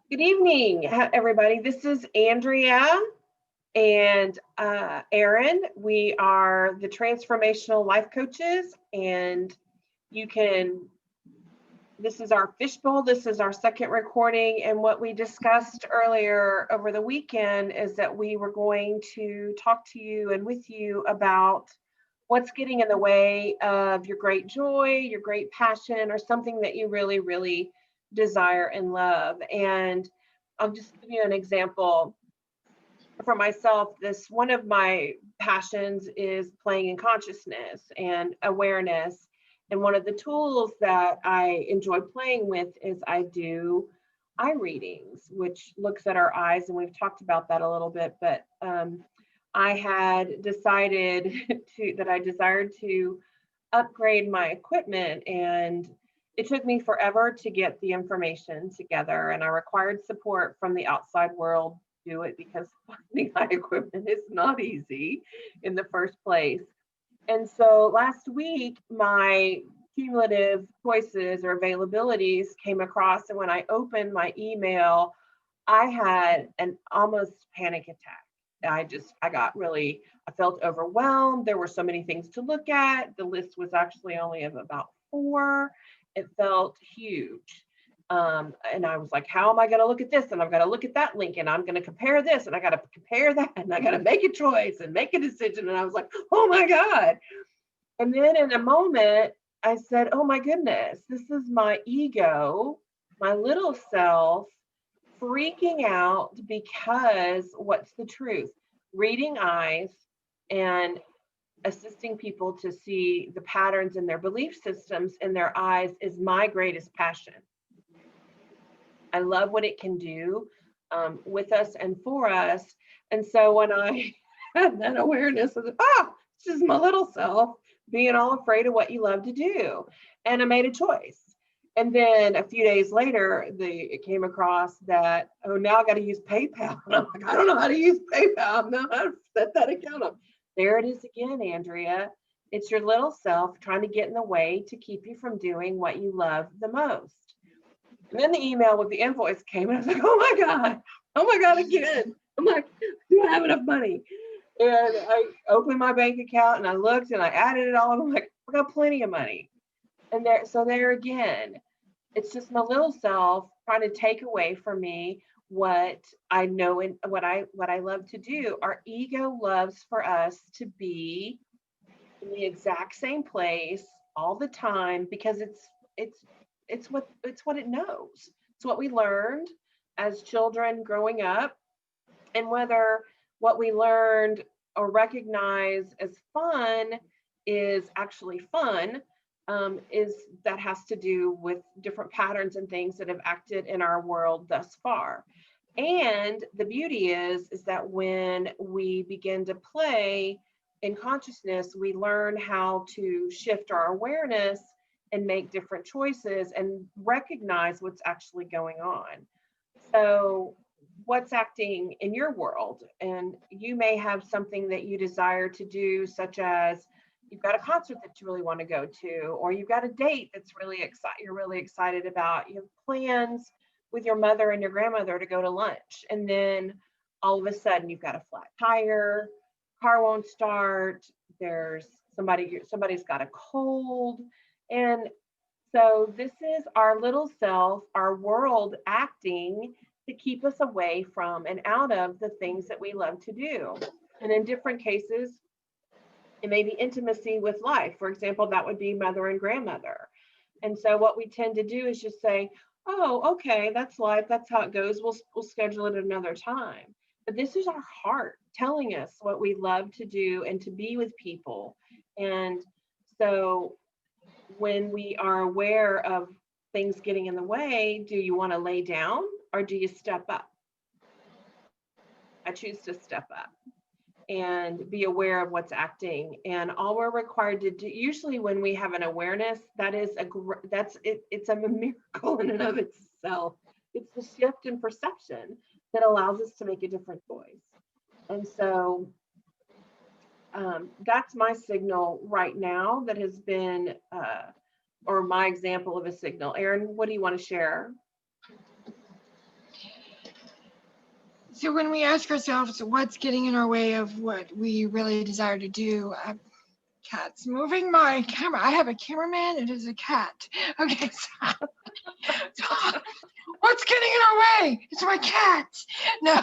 Good evening, everybody. This is Andrea and Erin. We are the Transformational Life Coaches, and you can. This is our fishbowl. This is our second recording, and what we discussed earlier over the weekend is that we were going to talk to you and with you about what's getting in the way of your great joy, your great passion, or something that you really, really desire and love. And I'll just give you an example for myself. This one of my passions is playing in consciousness and awareness. And one of the tools that I enjoy playing with is I do eye readings, which looks at our eyes, and we've talked about that a little bit. But I had decided that I desired to upgrade my equipment, and it took me forever to get the information together, and I required support from the outside world to do it because finding my equipment is not easy in the first place. And so last week, my cumulative choices or availabilities came across, and when I opened my email, I had an almost panic attack. I felt overwhelmed. There were so many things to look at. The list was actually only of about four. It felt huge. And I was like, how am I going to look at this? And I've got to look at that link, and I'm going to compare this, and I got to compare that, and I got to make a choice and make a decision. And I was like, oh my God. And then in a moment, I said, oh my goodness, this is my ego, my little self freaking out because what's the truth? Reading eyes and assisting people to see the patterns in their belief systems in their eyes is my greatest passion. I love what it can do with us and for us. And so when I had that awareness of, it's just my little self being all afraid of what you love to do. And I made a choice. And then a few days later, it came across that, oh, now I got to use PayPal. And I'm like, I don't know how to use PayPal. Now how to set that account up. There it is again, Andrea. It's your little self trying to get in the way to keep you from doing what you love the most. And then the email with the invoice came, and I was like, oh my God, again. I'm like, do I have enough money? And I opened my bank account and I looked and I added it all. And I'm like, I got plenty of money. And there again, it's just my little self trying to take away from me what I know and what I love to do. Our ego loves for us to be in the exact same place all the time because it's what it knows. It's what we learned as children growing up, and whether what we learned or recognize as fun is actually fun, is that has to do with different patterns and things that have acted in our world thus far. And the beauty is that when we begin to play in consciousness, we learn how to shift our awareness and make different choices and recognize what's actually going on. So what's acting in your world? And you may have something that you desire to do, such as you've got a concert that you really want to go to, or you've got a date you're really excited about. You have plans with your mother and your grandmother to go to lunch, and then all of a sudden you've got a flat tire, car won't start, there's somebody's got a cold. And so this is our little self, our world acting to keep us away from and out of the things that we love to do. And in different cases, it may be intimacy with life. For example, that would be mother and grandmother. And so what we tend to do is just say, oh, okay, that's life. That's how it goes. We'll schedule it another time. But this is our heart telling us what we love to do and to be with people. And so when we are aware of things getting in the way, do you want to lay down or do you step up? I choose to step up and be aware of what's acting. And all we're required to do, usually when we have an awareness, it's a miracle in and of itself. It's the shift in perception that allows us to make a different choice. And so that's my signal right now that has been, or my example of a signal. Erin, what do you want to share? So when we ask ourselves what's getting in our way of what we really desire to do, cat's moving my camera. I have a cameraman. It is a cat. Okay, so what's getting in our way? It's my cat. No.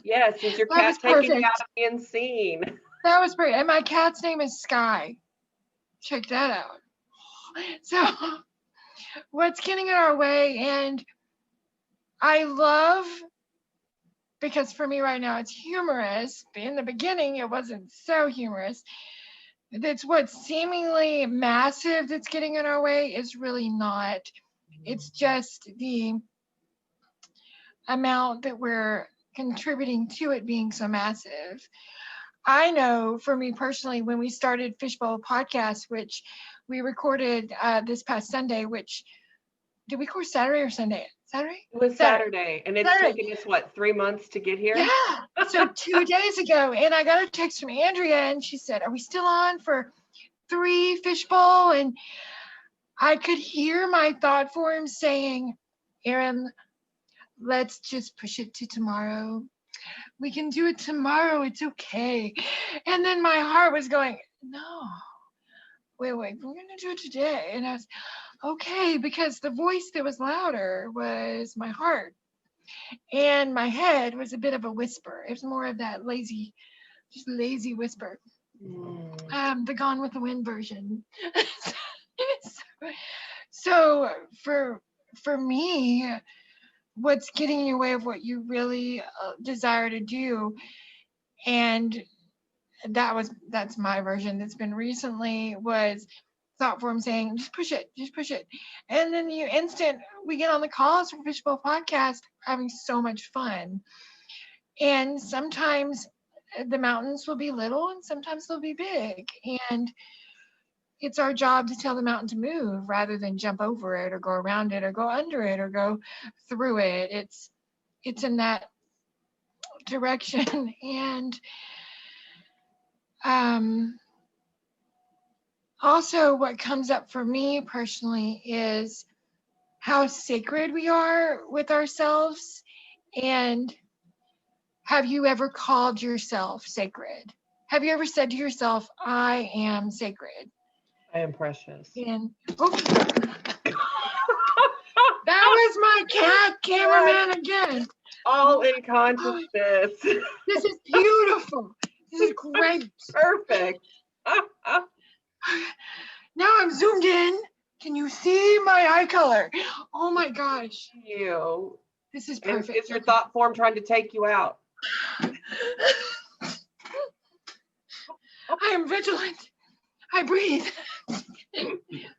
Yes, is your That was cat taking you perfect. out of being seen? That was perfect. And my cat's name is Sky. Check that out. So what's getting in our way? And I love, because for me right now it's humorous. In the beginning, it wasn't so humorous. That's what seemingly massive that's getting in our way is really not. It's just the amount that we're contributing to it being so massive. I know for me personally, when we started Fishbowl Podcast, which we recorded this past Sunday, which did we record Saturday or Sunday? Saturday? It was Saturday, and it's Saturday. taken us, what, 3 months to get here? Yeah. So 2 days ago, and I got a text from Andrea, and she said, "Are we still on for 3 Fishbowl?" And I could hear my thought form saying, "Erin, let's just push it to tomorrow. We can do it tomorrow. It's okay." And then my heart was going, "No, wait, we're going to do it today." And I was, okay, because the voice that was louder was my heart. And my head was a bit of a whisper. It was more of that lazy whisper. The Gone with the Wind version. So for me, what's getting in your way of what you really desire to do, and that's my version that's been recently, was thought form saying, just push it. And then we get on the calls for Fishbowl Podcast, having so much fun. And sometimes the mountains will be little and sometimes they'll be big. And it's our job to tell the mountain to move rather than jump over it or go around it or go under it or go through it. It's in that direction. And also what comes up for me personally is how sacred we are with ourselves. And have you ever called yourself sacred? Have you ever said to yourself, "I am sacred"? I am precious. And that was my cat cameraman again. All in consciousness. This is beautiful. This is great. Perfect. Now I'm zoomed in. Can you see my eye color? Oh my gosh. You. This is perfect. Is your thought form trying to take you out? I am vigilant. I breathe.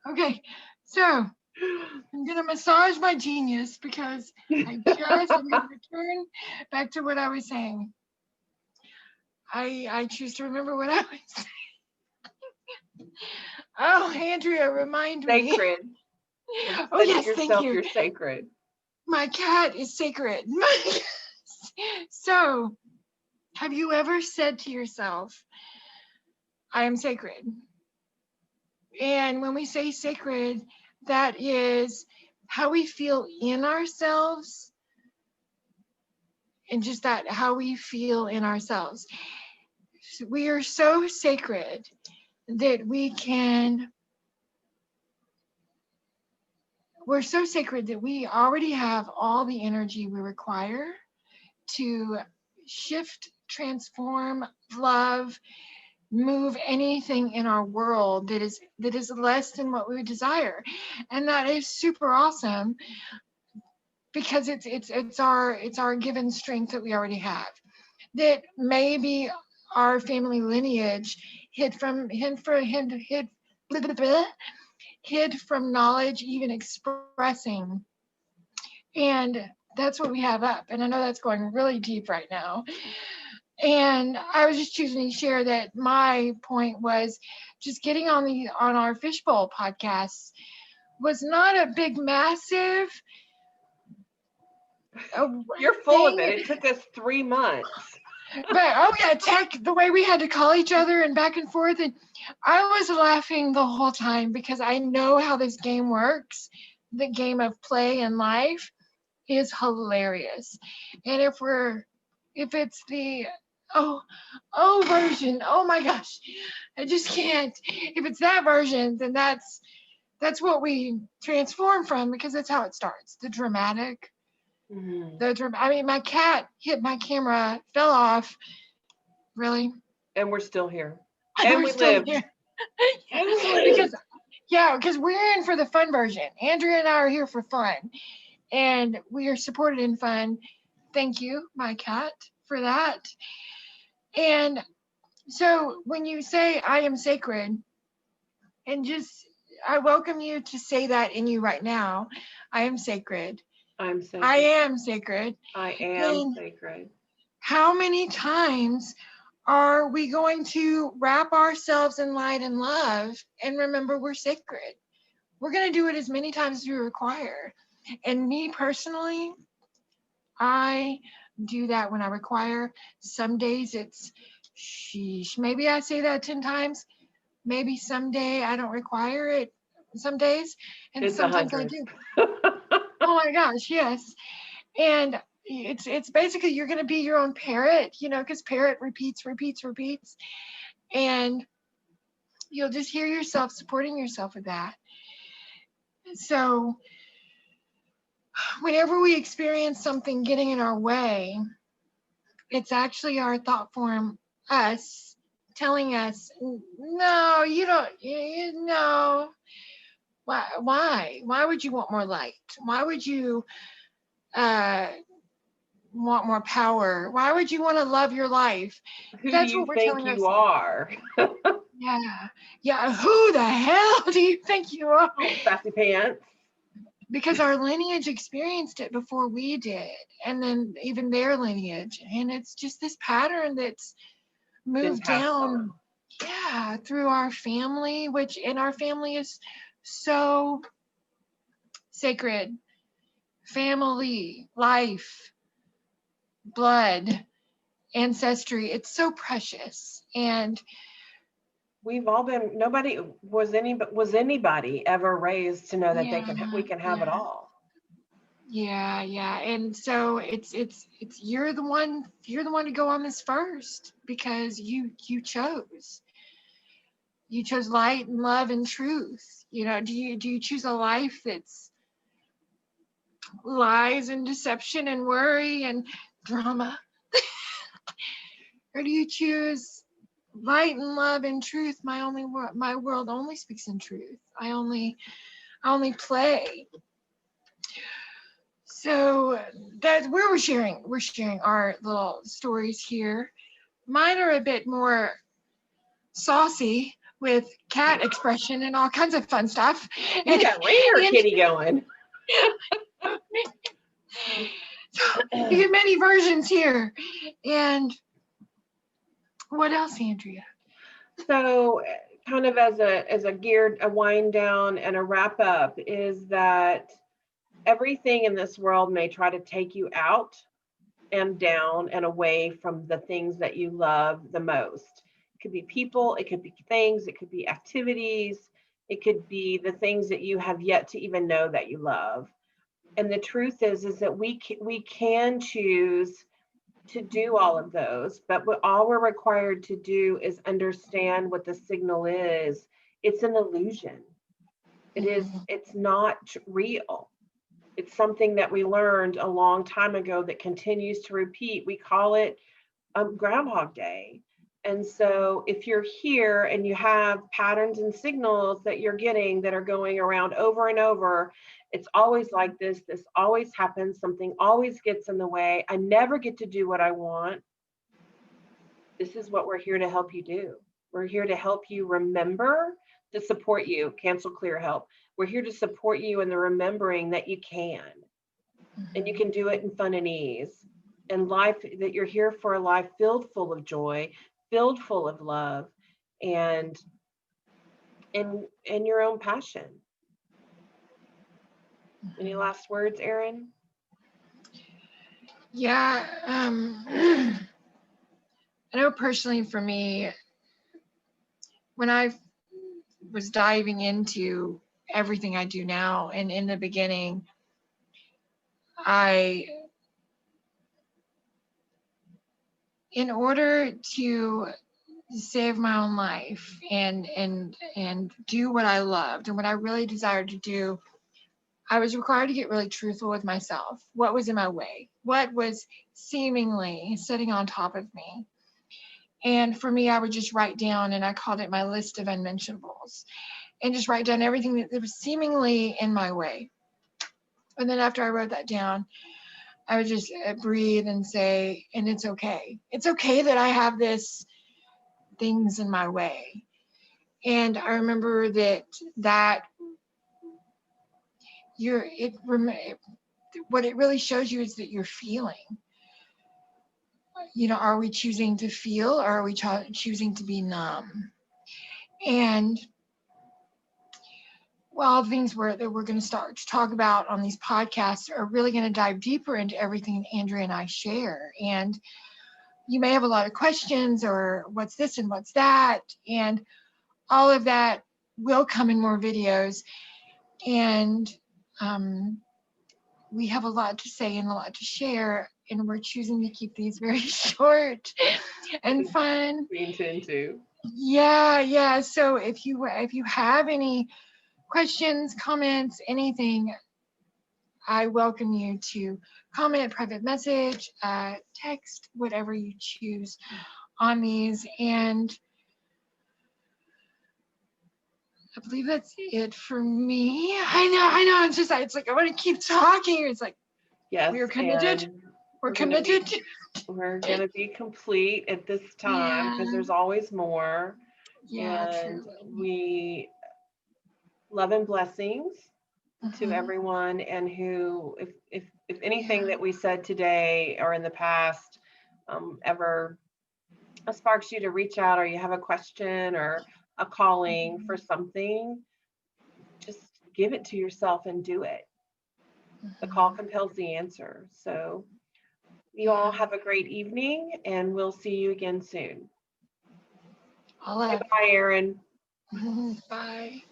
Okay, so I'm gonna massage my genius because I'm gonna return back to what I was saying. I choose to remember what I was saying. Oh, Andrea, remind me. Sacred. Oh yes, thank you. You're sacred. My cat is sacred. So, have you ever said to yourself, "I am sacred"? And when we say sacred, that is how we feel in ourselves, and just that, how we feel in ourselves. We are so sacred that we're so sacred that we already have all the energy we require to shift, transform, love, move anything in our world that is less than what we would desire. And that is super awesome because it's our given strength that we already have, that maybe our family lineage hid from knowledge even expressing. And that's what we have up. And I know that's going really deep right now. And I was just choosing to share that my point was just getting on our Fishbowl podcast was not a big, massive. You're full of it. It took us 3 months. But the way we had to call each other and back and forth, and I was laughing the whole time because I know how this game works. The game of play and life is hilarious. And if we're if it's the version, oh my gosh, I just can't. If it's that version, then that's what we transform from, because that's how it starts. The dramatic. I mean, my cat hit my camera, fell off. Really? And we're still here. And And we're we still lived. here. And we lived. Because we're in for the fun version. Andrea and I are here for fun. And we are supported in fun. Thank you, my cat, for that. And so when you say I am sacred, and just I welcome you to say that in you right now. I am sacred. I'm sacred. I am sacred. I am sacred. How many times are we going to wrap ourselves in light and love and remember we're sacred? We're going to do it as many times as we require. And me personally, I do that when I require. Some days it's sheesh. Maybe I say that 10 times. Maybe someday I don't require it some days. And It's sometimes 100. I do. Oh my gosh, yes. And it's basically you're going to be your own parrot, because parrot repeats. And you'll just hear yourself supporting yourself with that. So whenever we experience something getting in our way, it's actually our thought form, us, telling us, no, you don't, no. Why would you want more light? Why would you want more power? Why would you want to love your life? Who That's do you what we're think telling you ourselves. are? Yeah. Who the hell do you think you are? Sassy pants. Because our lineage experienced it before we did, and then even their lineage, and it's just this pattern that's moved down, through our family, and our family is so sacred. Family, life, blood, ancestry, it's so precious. And we've all been, was anybody ever raised to know that we can have it all. Yeah. And so it's you're the one to go on this first, because you chose light and love and truth. Do you choose a life that's lies and deception and worry and drama? Or do you choose light and love and truth? My world only speaks in truth. I only play. So that's where we're sharing our little stories here. Mine are a bit more saucy, with cat expression and all kinds of fun stuff. You got Rainer Kitty going. You get many versions here. And what else, Andrea? So kind of as a wind down and a wrap up, is that everything in this world may try to take you out and down and away from the things that you love the most. It could be people, it could be things, it could be activities, it could be the things that you have yet to even know that you love. And the truth is that we can choose to do all of those, but all we're required to do is understand what the signal is. It's an illusion. It's not real. It's something that we learned a long time ago that continues to repeat. We call it Groundhog Day. And so if you're here and you have patterns and signals that you're getting that are going around over and over, it's always like this always happens, something always gets in the way, I never get to do what I want. This is what we're here to help you do. We're here to help you remember, to support you, cancel, clear, help. We're here to support you in the remembering that you can, and you can do it in fun and ease, and life, that you're here for a life filled full of joy, filled full of love, and your own passion. Any last words, Erin? Yeah. I know personally for me, when I was diving into everything I do now, and in the beginning, I in order to save my own life and do what I loved and what I really desired to do, I was required to get really truthful with myself. What was in my way? What was seemingly sitting on top of me? And for me, I would just write down, and I called it my list of unmentionables, and just write down everything that was seemingly in my way. And then after I wrote that down, I would just breathe and say, and it's okay. It's okay that I have this things in my way. And I remember that what it really shows you is that you're feeling. Are we choosing to feel, or are we choosing to be numb? And well, things that we're going to start to talk about on these podcasts are really going to dive deeper into everything that Andrea and I share. And you may have a lot of questions, or what's this and what's that, and all of that will come in more videos. And we have a lot to say and a lot to share, and we're choosing to keep these very short and fun. We intend to. Yeah. So if you have any questions, comments, anything, I welcome you to comment, private message, text, whatever you choose on these. And I believe that's it for me. I know. It's like I want to keep talking. It's like, yes, we're committed. We're committed. We're going to be complete at this time, because there's always more. Yeah, and truly. we love and blessings to everyone, and who, if anything that we said today or in the past ever sparks you to reach out, or you have a question or a calling for something, just give it to yourself and do it. The call compels the answer. So you all have a great evening, and we'll see you again soon. Bye, Erin. Bye.